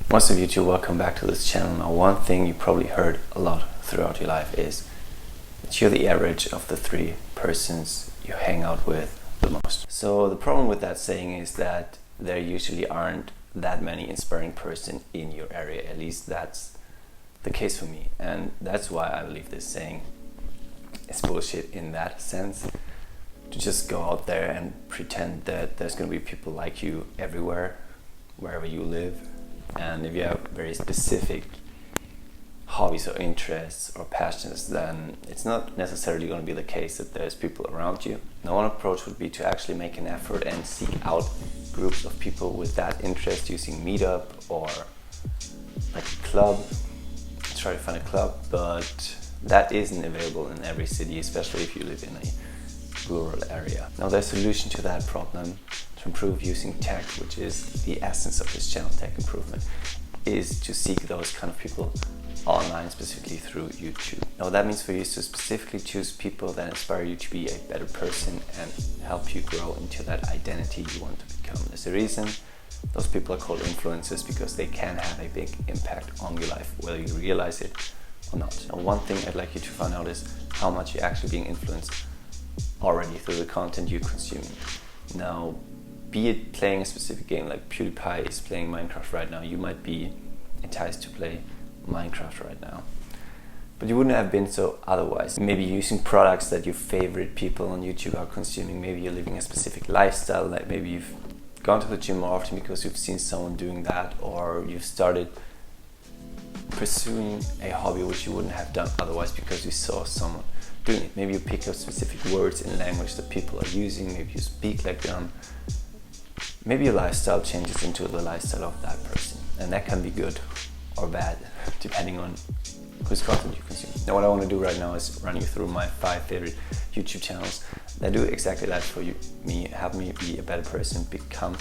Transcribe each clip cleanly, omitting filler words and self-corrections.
Most of you too, welcome back to this channel. Now, one thing you probably heard a lot throughout your life is that you're the average of the 3 persons you hang out with the most. So the problem with that saying is that there usually aren't that many inspiring person in your area. At least that's the case for me, and that's why I believe this saying is bullshit in that sense. To just go out there and pretend that there's going to be people like you everywhere, wherever you live. And if you have very specific hobbies or interests or passions, then it's not necessarily going to be the case that there's people around you. Now, one approach would be to actually make an effort and seek out groups of people with that interest using Meetup or like a club. Try to find a club, but that isn't available in every city, especially if you live in a rural area. Now, the solution to that problem, to improve using tech, which is the essence of this channel, tech improvement, is to seek those kind of people online, specifically through YouTube. Now, that means for you to specifically choose people that inspire you to be a better person and help you grow into that identity you want to become. There's a reason those people are called influencers, because they can have a big impact on your life, whether you realize it or not. Now, one thing I'd like you to find out is how much you're actually being influenced already through the content you're consuming. Now, be it playing a specific game, like PewDiePie is playing Minecraft right now, you might be enticed to play Minecraft right now, but you wouldn't have been so otherwise. Maybe using products that your favorite people on YouTube are consuming. Maybe you're living a specific lifestyle, like maybe you've gone to the gym more often because you've seen someone doing that, or you've started pursuing a hobby which you wouldn't have done otherwise because you saw someone doing it. Maybe you pick up specific words in language that people are using, maybe you speak like them. Maybe your lifestyle changes into the lifestyle of that person, and that can be good or bad depending on whose content you consume. Now, what I want to do right now is run you through my 5 favorite YouTube channels that do exactly that for me, help me be a better person, become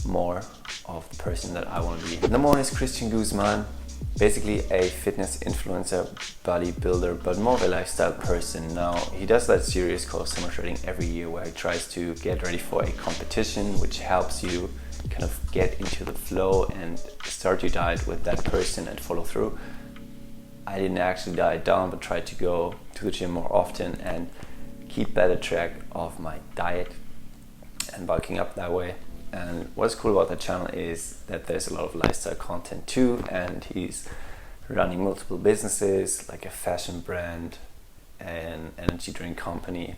more of the person that I want to be. Number 1 is Christian Guzman, basically a fitness influencer, bodybuilder, but more of a lifestyle person. Now, he does that series called Summer Shredding every year, where he tries to get ready for a competition, which helps you kind of get into the flow and start your diet with that person and follow through. I didn't actually diet down, but tried to go to the gym more often and keep better track of my diet and bulking up that way. And what's cool about that channel is that there's a lot of lifestyle content too, and he's running multiple businesses like a fashion brand, an energy drink company,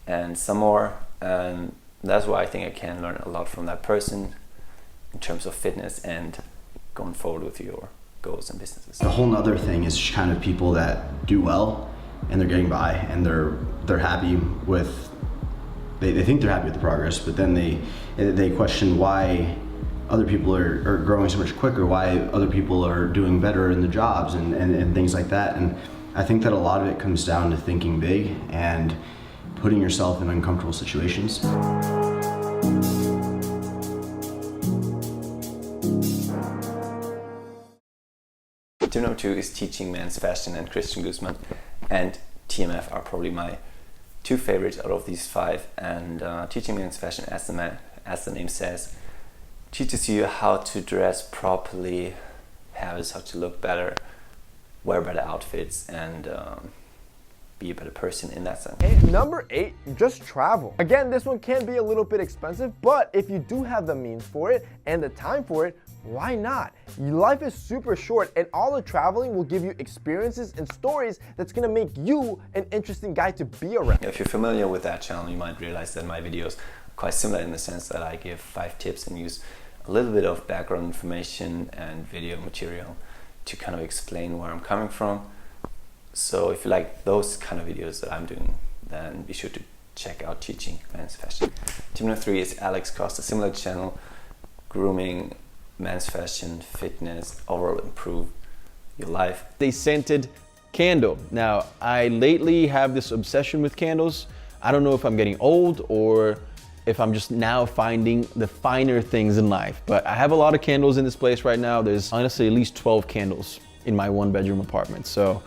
and some more. And that's why I think I can learn a lot from that person in terms of fitness and going forward with your goals and businesses. A whole nother thing is kind of people that do well and they're getting by and they're happy with, they think they're happy with the progress, but then they question why other people are growing so much quicker, why other people are doing better in the jobs and things like that. And I think that a lot of it comes down to thinking big and putting yourself in uncomfortable situations. Tip number 2 is Teaching Men's Fashion, and Christian Guzman and TMF are probably my 2 favorites out of these 5. And Teaching Men's Fashion, as the name says, teaches you how to dress properly, habits, how to look better, wear better outfits, and be a better person in that sense. And number 8, just travel. Again, this one can be a little bit expensive, but if you do have the means for it and the time for it, why not? Life is super short, and all the traveling will give you experiences and stories that's gonna make you an interesting guy to be around. If you're familiar with that channel, you might realize that my videos are quite similar in the sense that I give 5 tips and use a little bit of background information and video material to kind of explain where I'm coming from. So if you like those kind of videos that I'm doing, then be sure to check out Teaching Men's Fashion. Tip number 3 is Alex Costa, similar channel, grooming, men's fashion, fitness, overall improve your life. The scented candle. Now, I lately have this obsession with candles. I don't know if I'm getting old or if I'm just now finding the finer things in life, but I have a lot of candles in this place right now. There's honestly at least 12 candles in my 1-bedroom apartment. So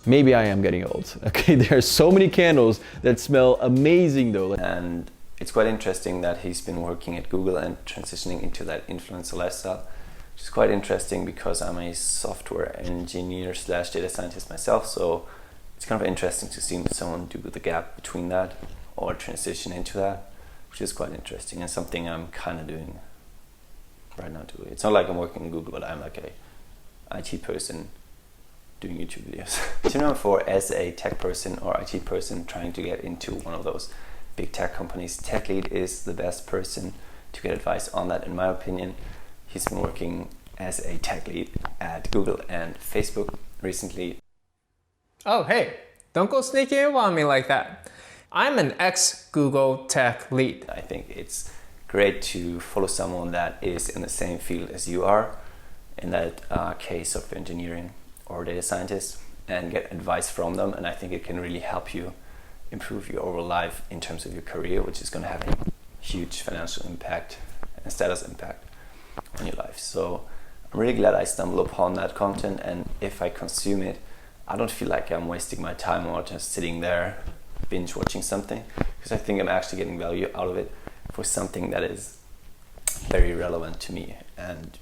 maybe I am getting old. Okay, there are so many candles that smell amazing though. And it's quite interesting that he's been working at Google and transitioning into that influencer lifestyle, which is quite interesting because I'm a software engineer / data scientist myself, so it's kind of interesting to see someone do the gap between that or transition into that, which is quite interesting and something I'm kind of doing right now too. It's not like I'm working in Google, but I'm like a IT person doing YouTube videos. Tip number 4, as a tech person or IT person trying to get into one of those big tech companies, tech lead is the best person to get advice on that, in my opinion. He's been working as a tech lead at Google and Facebook recently. Oh, hey, don't go sneaking in on me like that. I'm an ex-Google tech lead. I think it's great to follow someone that is in the same field as you are, in that case of engineering or data scientist, and get advice from them. And I think it can really help you improve your overall life in terms of your career, which is going to have a huge financial impact and status impact on your life. So I'm really glad I stumbled upon that content, and if I consume it, I don't feel like I'm wasting my time or just sitting there binge watching something, because I think I'm actually getting value out of it for something that is very relevant to me. And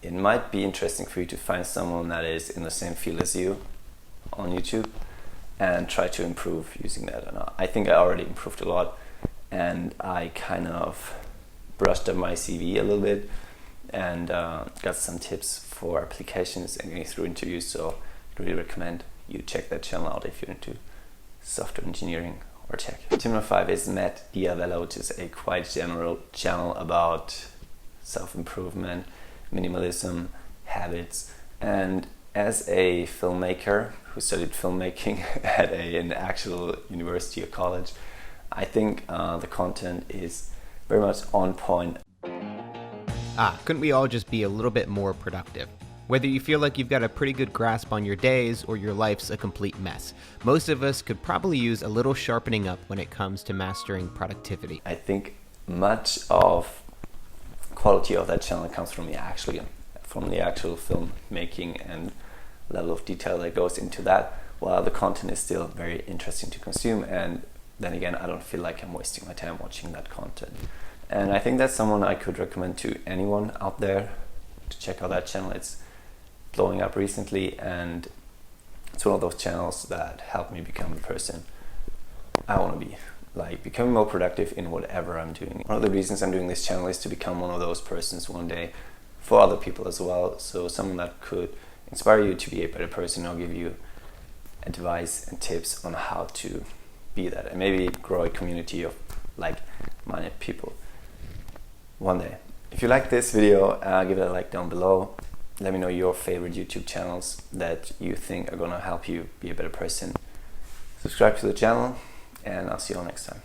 it might be interesting for you to find someone that is in the same field as you on YouTube and try to improve using that. And I think I already improved a lot, and I kind of brushed up my CV a little bit and got some tips for applications and getting through interviews. So I really recommend you check that channel out if you're into software engineering or tech. Tip number 5 is Matt Diavella, which is a quite general channel about self-improvement, minimalism, habits. And as a filmmaker who studied filmmaking at an actual university or college, I think the content is very much on point. Couldn't we all just be a little bit more productive? Whether you feel like you've got a pretty good grasp on your days or your life's a complete mess, most of us could probably use a little sharpening up when it comes to mastering productivity. I think much of quality of that channel comes from the actual filmmaking and level of detail that goes into that, while the content is still very interesting to consume. And then again, I don't feel like I'm wasting my time watching that content. And I think that's someone I could recommend to anyone out there to check out that channel. It's blowing up recently, and it's one of those channels that helped me become the person I want to be, like becoming more productive in whatever I'm doing. One of the reasons I'm doing this channel is to become one of those persons one day for other people as well. So someone that could inspire you to be a better person or give you advice and tips on how to be that, and maybe grow a community of like-minded people one day. If you like this video, give it a like down below. Let me know your favorite YouTube channels that you think are gonna help you be a better person. Subscribe to the channel, and I'll see you all next time.